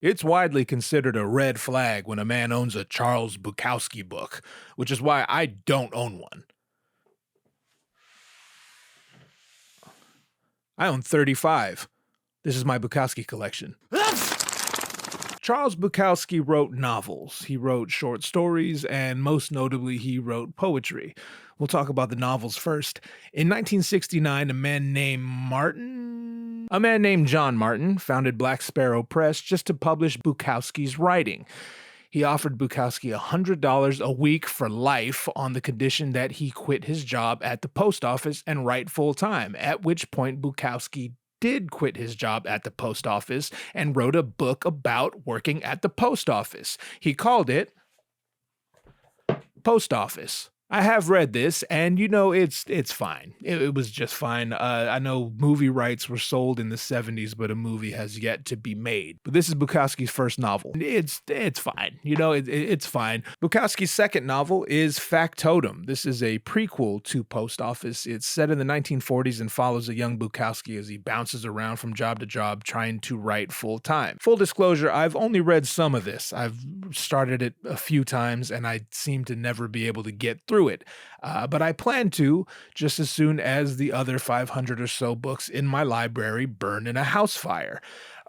It's widely considered a red flag when a man owns a Charles Bukowski book, which is why I don't own one. I own 35. This is my Bukowski collection. Charles Bukowski wrote novels. He wrote short stories, and most notably, he wrote poetry. We'll talk about the novels first. In 1969, a man named John Martin founded Black Sparrow Press just to publish Bukowski's writing. He offered Bukowski $100 a week for life on the condition that he quit his job at the post office and write full-time, at which point Bukowski did quit his job at the post office and wrote a book about working at the post office. He called it Post Office. I have read this, and it's fine. It was just fine. I know movie rights were sold in the 70s, but a movie has yet to be made. But this is Bukowski's first novel. It's fine. It's fine. Bukowski's second novel is Factotum. This is a prequel to Post Office. It's set in the 1940s and follows a young Bukowski as he bounces around from job to job trying to write full time. Full disclosure, I've only read some of this. I've started it a few times, and I seem to never be able to get through it. But I plan to just as soon as the other 500 or so books in my library burn in a house fire.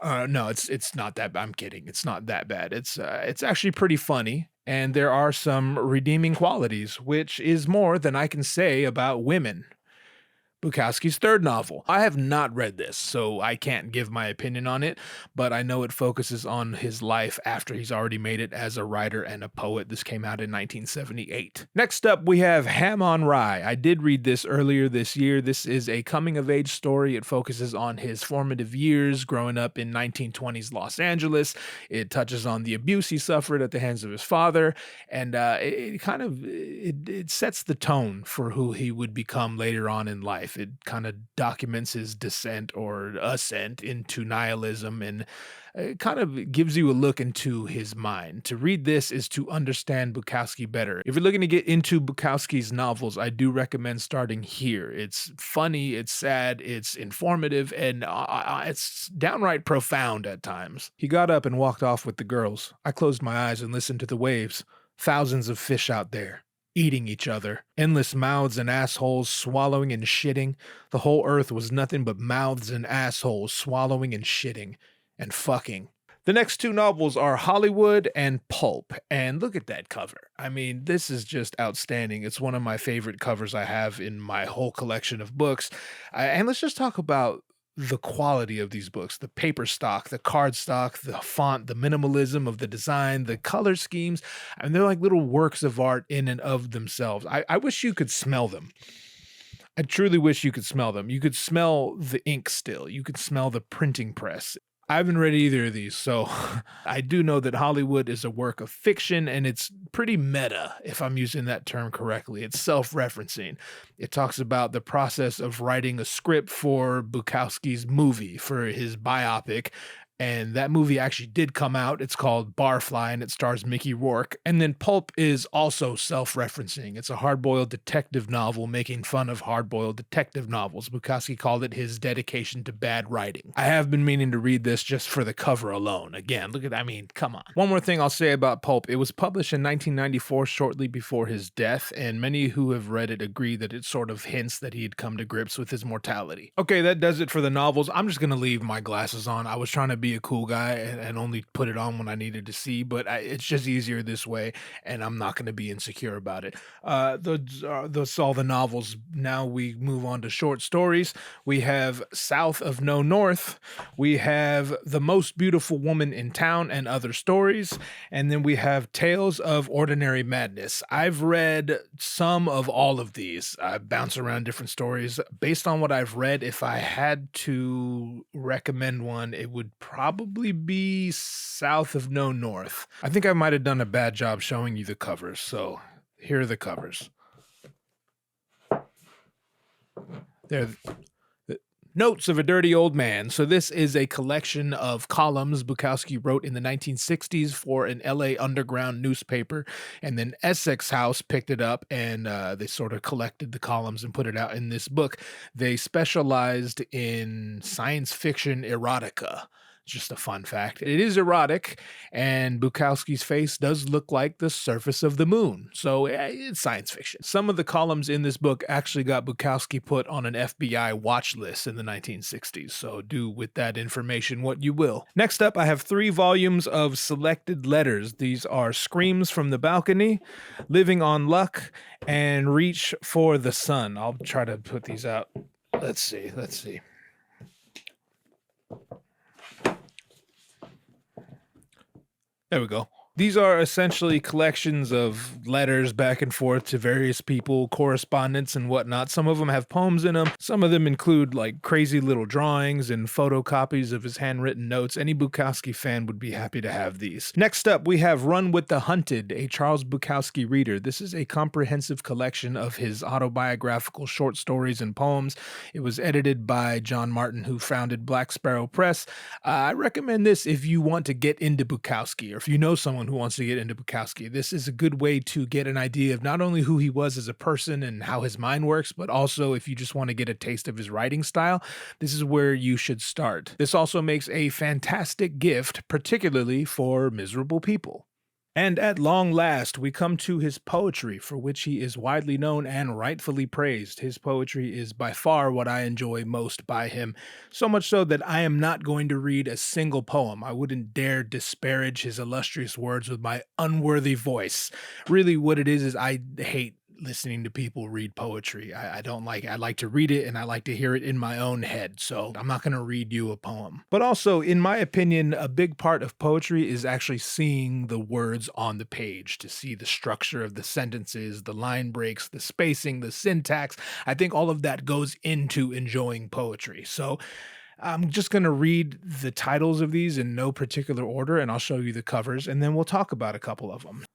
No, it's not that bad. I'm kidding. It's not that bad. It's actually pretty funny, and there are some redeeming qualities, which is more than I can say about women. Bukowski's third novel. I have not read this, so I can't give my opinion on it, but I know it focuses on his life after he's already made it as a writer and a poet. This came out in 1978. Next up, we have Ham on Rye. I did read this earlier this year. This is a coming-of-age story. It focuses on his formative years growing up in 1920s Los Angeles. It touches on the abuse he suffered at the hands of his father, and it sets the tone for who he would become later on in life. It kind of documents his descent or ascent into nihilism, and it kind of gives you a look into his mind. To read this is to understand Bukowski better. If you're looking to get into Bukowski's novels, I do recommend starting here. It's funny, it's sad, it's informative, and it's downright profound at times. He got up and walked off with the girls. I closed my eyes and listened to the waves. Thousands of fish out there, eating each other. Endless mouths and assholes swallowing and shitting. The whole earth was nothing but mouths and assholes swallowing and shitting and fucking. The next two novels are Hollywood and Pulp, and look at that cover. I mean, this is just outstanding. It's one of my favorite covers I have in my whole collection of books. And let's just talk about the quality of these books, the paper stock, the card stock, the font, the minimalism of the design, the color schemes. I mean, they're like little works of art in and of themselves. I wish you could smell them. I truly wish you could smell them. You could smell the ink still. You could smell the printing press. I haven't read either of these, so I do know that Hollywood is a work of fiction, and it's pretty meta, if I'm using that term correctly. It's self-referencing. It talks about the process of writing a script for Bukowski's movie, for his biopic, and that movie actually did come out. It's called Barfly, and it stars Mickey Rourke. And then Pulp is also self-referencing. It's a hard-boiled detective novel making fun of hard-boiled detective novels. Bukowski called it his dedication to bad writing. I have been meaning to read this just for the cover alone. Again, look at that. I mean, come on. One more thing I'll say about Pulp. It was published in 1994, shortly before his death, and many who have read it agree that it sort of hints that he'd come to grips with his mortality. Okay, that does it for the novels. I'm just going to leave my glasses on. I was trying to be a cool guy and only put it on when I needed to see, but it's just easier this way, and I'm not going to be insecure about it. Those all the novels. Now we move on to short stories. We have South of No North. We have The Most Beautiful Woman in Town and Other Stories. And then we have Tales of Ordinary Madness. I've read some of all of these. I bounce around different stories. Based on what I've read, if I had to recommend one, it would probably be South of No North. I think I might have done a bad job showing you the covers, so here are the covers. They're Notes of a Dirty Old Man. So this is a collection of columns Bukowski wrote in the 1960s for an LA underground newspaper, and then Essex House picked it up and they sort of collected the columns and put it out in this book. They specialized in science fiction erotica. Just a fun fact. It is erotic, and Bukowski's face does look like the surface of the moon, so it's science fiction. Some of the columns in this book actually got Bukowski put on an FBI watch list in the 1960s, so do with that information what you will. Next up, I have 3 volumes of selected letters. These are Screams from the Balcony, Living on Luck, and Reach for the Sun. I'll try to put these out. Let's see. There we go. These are essentially collections of letters back and forth to various people, correspondence and whatnot. Some of them have poems in them. Some of them include like crazy little drawings and photocopies of his handwritten notes. Any Bukowski fan would be happy to have these. Next up, we have Run with the Hunted, a Charles Bukowski reader. This is a comprehensive collection of his autobiographical short stories and poems. It was edited by John Martin, who founded Black Sparrow Press. I recommend this if you want to get into Bukowski, or if you know someone who wants to get into Bukowski. This is a good way to get an idea of not only who he was as a person and how his mind works, but also if you just want to get a taste of his writing style, this is where you should start. This also makes a fantastic gift, particularly for miserable people. And at long last, we come to his poetry, for which he is widely known and rightfully praised. His poetry is by far what I enjoy most by him, so much so that I am not going to read a single poem. I wouldn't dare disparage his illustrious words with my unworthy voice. Really, what it is I hate listening to people read poetry. I don't like it. I like to read it and I like to hear it in my own head. So I'm not going to read you a poem. But also, in my opinion, a big part of poetry is actually seeing the words on the page, to see the structure of the sentences, the line breaks, the spacing, the syntax. I think all of that goes into enjoying poetry. So I'm just going to read the titles of these in no particular order, and I'll show you the covers, and then we'll talk about a couple of them.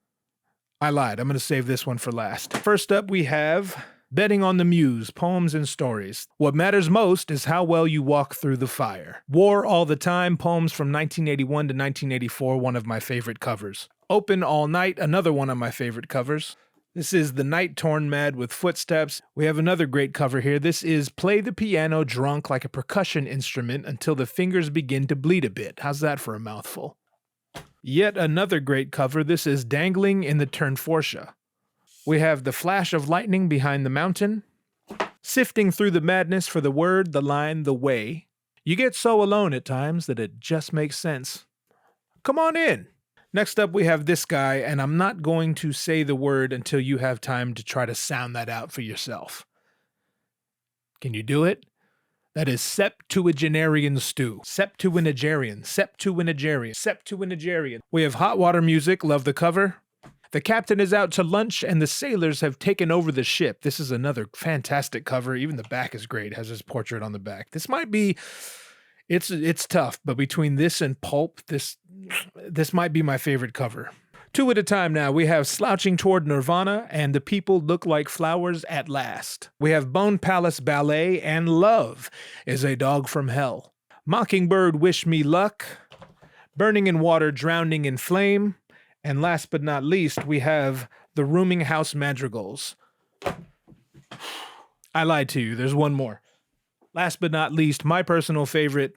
I lied. I'm going to save this one for last. First up, we have Betting on the Muse, Poems and Stories. What matters most is how well you walk through the fire. War All the Time, Poems from 1981 to 1984, one of my favorite covers. Open All Night, another one of my favorite covers. This is The Night Torn Mad with Footsteps. We have another great cover here. This is Play the Piano Drunk like a Percussion Instrument Until the Fingers Begin to Bleed a Bit. How's that for a mouthful? Yet another great cover. This is Dangling in the Turnforsha. We have The Flash of Lightning Behind the Mountain. Sifting Through the Madness for the Word, the Line, the Way. You get so alone at times that it just makes sense. Come on in. Next up, we have this guy, and I'm not going to say the word until you have time to try to sound that out for yourself. Can you do it? That is septuagenarian stew. Septuagenarian. We have Hot Water Music, love the cover. The captain is out to lunch and the sailors have taken over the ship. This is another fantastic cover. Even the back is great, has his portrait on the back. This might be, it's tough, but between this and Pulp, this might be my favorite cover. 2 at a time now. We have Slouching Toward Nirvana and The People Look Like Flowers at Last. We have Bone Palace Ballet and Love is a Dog from Hell. Mockingbird Wish Me Luck, Burning in Water, Drowning in Flame, and last but not least, we have The Rooming House Madrigals. I lied to you. There's one more. Last but not least, my personal favorite,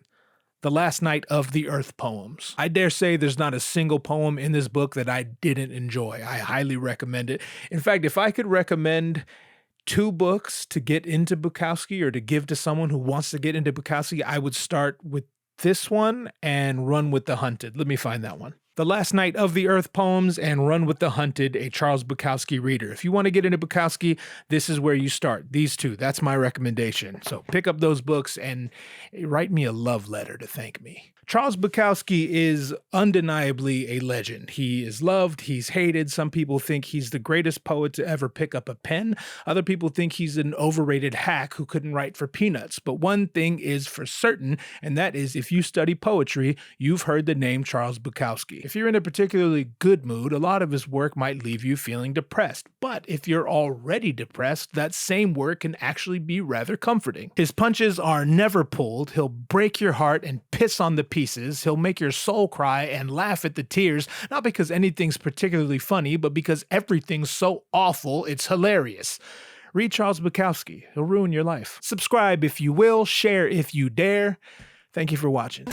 The Last Night of the Earth poems. I dare say there's not a single poem in this book that I didn't enjoy. I highly recommend it. In fact, if I could recommend 2 books to get into Bukowski or to give to someone who wants to get into Bukowski, I would start with this one and Run with the Hunted. Let me find that one. The Last Night of the Earth poems and Run with the Hunted, a Charles Bukowski reader. If you want to get into Bukowski, this is where you start. These 2, that's my recommendation. So pick up those books and write me a love letter to thank me. Charles Bukowski is undeniably a legend. He is loved, he's hated. Some people think he's the greatest poet to ever pick up a pen. Other people think he's an overrated hack who couldn't write for peanuts. But one thing is for certain, and that is if you study poetry, you've heard the name Charles Bukowski. If you're in a particularly good mood, a lot of his work might leave you feeling depressed. But if you're already depressed, that same work can actually be rather comforting. His punches are never pulled. He'll break your heart and piss on the pieces. He'll make your soul cry and laugh at the tears, not because anything's particularly funny, but because everything's so awful it's hilarious. Read Charles Bukowski. He'll ruin your life. Subscribe if you will, share if you dare. Thank you for watching.